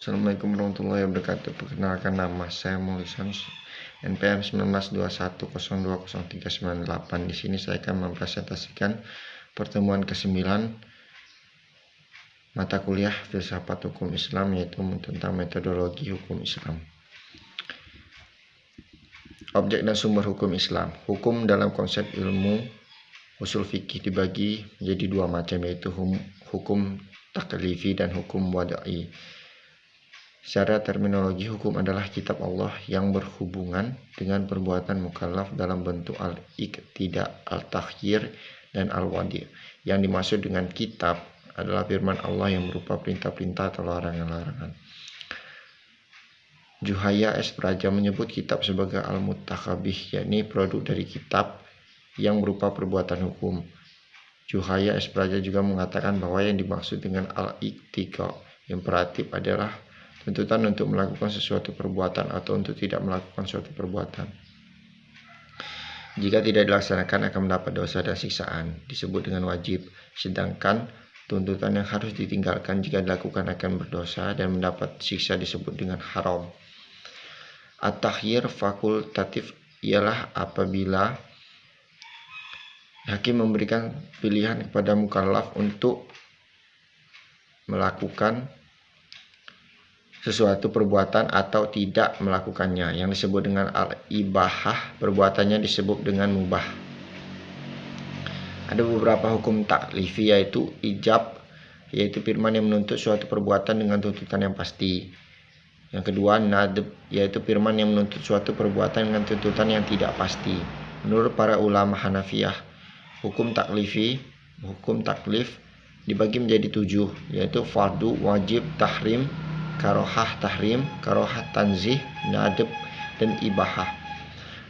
Assalamualaikum warahmatullahi wabarakatuh. Perkenalkan, nama saya Maulisan, NPM 1921020398. Di sini saya akan mempresentasikan pertemuan ke-9 mata kuliah Filsafat Hukum Islam, yaitu tentang metodologi hukum Islam. Objek dan sumber hukum Islam. Hukum dalam konsep ilmu usul fikih dibagi menjadi dua macam, yaitu hukum taklifi dan hukum wada'i. Secara terminologi, hukum adalah kitab Allah yang berhubungan dengan perbuatan mukallaf dalam bentuk al-iqtida, al-takhyir, dan al-wadi'. Yang dimaksud dengan kitab adalah firman Allah yang berupa perintah-perintah atau larangan-larangan. Juhaya S. Praja menyebut kitab sebagai al-mutakhabih, yakni produk dari kitab yang berupa perbuatan hukum. Juhaya S. Praja juga mengatakan bahwa yang dimaksud dengan al-iqtiqa imperatif adalah tuntutan untuk melakukan sesuatu perbuatan atau untuk tidak melakukan suatu perbuatan. Jika tidak dilaksanakan akan mendapat dosa dan siksaan, disebut dengan wajib. Sedangkan tuntutan yang harus ditinggalkan jika dilakukan akan berdosa dan mendapat siksa disebut dengan haram. At-takhyir fakultatif ialah apabila hakim memberikan pilihan kepada mukallaf untuk melakukan sesuatu perbuatan atau tidak melakukannya. Yang disebut dengan al-ibahah, perbuatannya disebut dengan mubah. Ada beberapa hukum taklifi, yaitu ijab, yaitu firman yang menuntut suatu perbuatan dengan tuntutan yang pasti. Yang kedua, nadb, yaitu firman yang menuntut suatu perbuatan dengan tuntutan yang tidak pasti. Menurut para ulama Hanafiyah, hukum taklif dibagi menjadi 7, yaitu fardu, wajib, tahrim, karohah tahrim, karohah tanzih, nadb, dan ibahah.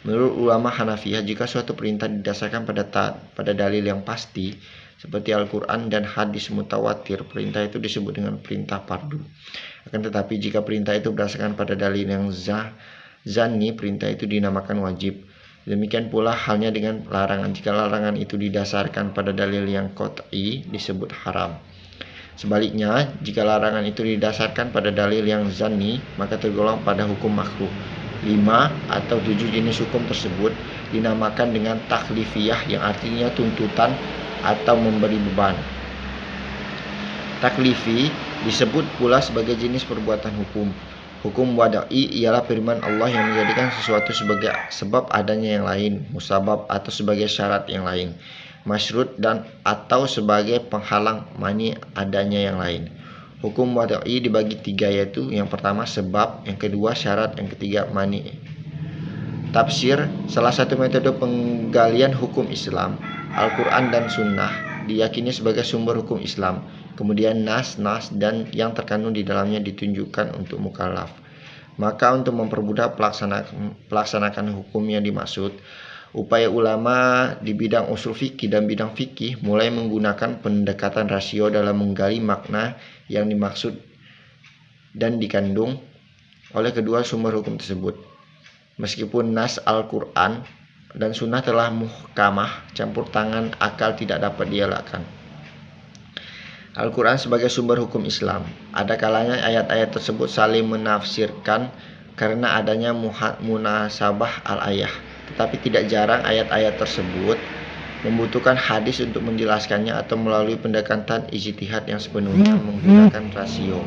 Menurut ulama Hanafiyah, jika suatu perintah didasarkan pada dalil yang pasti seperti Al-Quran dan hadis mutawatir, perintah itu disebut dengan perintah fardu. Akan tetapi jika perintah itu berdasarkan pada dalil yang zanni, perintah itu dinamakan wajib. Demikian pula halnya dengan larangan. Jika larangan itu didasarkan pada dalil yang qat'i, disebut haram. Sebaliknya, jika larangan itu didasarkan pada dalil yang zanni, maka tergolong pada hukum makruh. 5 atau 7 jenis hukum tersebut dinamakan dengan taklifiyah, yang artinya tuntutan atau memberi beban. Taklifi disebut pula sebagai jenis perbuatan hukum. Hukum wada'i ialah firman Allah yang menjadikan sesuatu sebagai sebab adanya yang lain, musabab atau sebagai syarat yang lain, masyrut dan atau sebagai penghalang mani adanya yang lain. Hukum wada'i dibagi 3, yaitu yang pertama sebab, yang kedua syarat, yang ketiga mani. Tafsir, salah satu metode penggalian hukum Islam. Al-Quran dan Sunnah diyakini sebagai sumber hukum Islam. Kemudian nas dan yang terkandung di dalamnya ditunjukkan untuk mukallaf. Maka untuk mempermudah pelaksanakan hukum yang dimaksud, upaya ulama di bidang usul fikih dan bidang fikih mulai menggunakan pendekatan rasio dalam menggali makna yang dimaksud dan dikandung oleh kedua sumber hukum tersebut. Meskipun nas Al-Quran dan Sunnah telah muhkamah, campur tangan akal tidak dapat dielakkan. Al-Quran sebagai sumber hukum Islam. Ada kalanya ayat-ayat tersebut saling menafsirkan karena adanya munasabah al-ayah. Tetapi tidak jarang ayat-ayat tersebut membutuhkan hadis untuk menjelaskannya atau melalui pendekatan ijtihad yang sepenuhnya menggunakan rasio.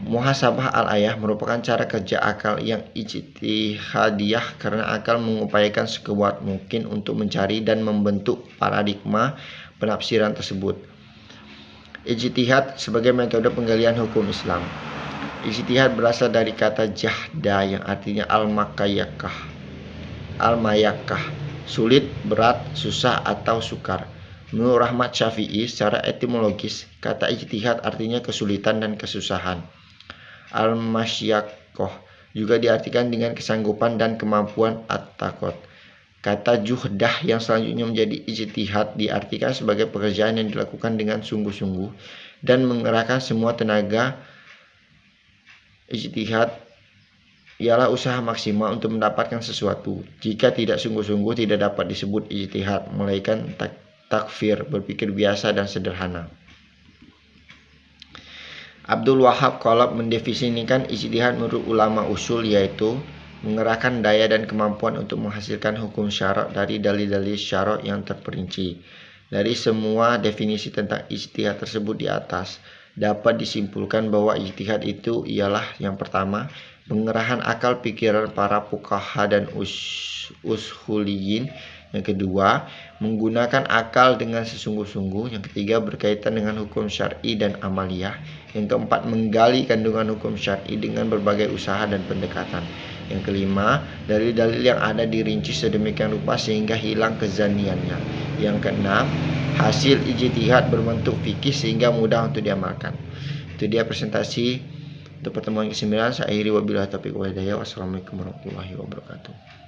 Muhasabah al-ayah merupakan cara kerja akal yang ijtihadiyah karena akal mengupayakan sekuat mungkin untuk mencari dan membentuk paradigma penafsiran tersebut. Ijtihad sebagai metode penggalian hukum Islam. Ijtihad berasal dari kata jahda yang artinya al-mayakah, sulit, berat, susah, atau sukar. Menurut Rahmat Syafi'i, secara etimologis, kata ijtihad artinya kesulitan dan kesusahan. Al-masyaqqah juga diartikan dengan kesanggupan dan kemampuan at-taqot. Kata juhdah yang selanjutnya menjadi ijtihad diartikan sebagai pekerjaan yang dilakukan dengan sungguh-sungguh dan mengerahkan semua tenaga. Ijtihad ialah usaha maksimal untuk mendapatkan sesuatu. Jika tidak sungguh-sungguh tidak dapat disebut ijtihad, melainkan takfir, berpikir biasa dan sederhana. Abdul Wahab Qalab mendefinisikan ijtihad menurut ulama usul yaitu mengerahkan daya dan kemampuan untuk menghasilkan hukum syarak dari dalil-dalil syarak yang terperinci. Dari semua definisi tentang ijtihad tersebut di atas, dapat disimpulkan bahwa ijtihad itu ialah yang pertama, pengerahan akal pikiran para fuqaha dan ushuliyin. Yang kedua, menggunakan akal dengan sesungguh-sungguh. Yang ketiga, berkaitan dengan hukum syar'i dan amaliyah. Yang keempat, menggali kandungan hukum syar'i dengan berbagai usaha dan pendekatan. Yang kelima, dalil-dalil yang ada dirinci sedemikian rupa sehingga hilang kezaniannya. Yang keenam, hasil ijtihad berbentuk fikih sehingga mudah untuk diamalkan. Itu dia presentasi untuk pertemuan ke-9. Saya akhiri wabillahi taufiq wal hidayah. Wassalamualaikum warahmatullahi wabarakatuh.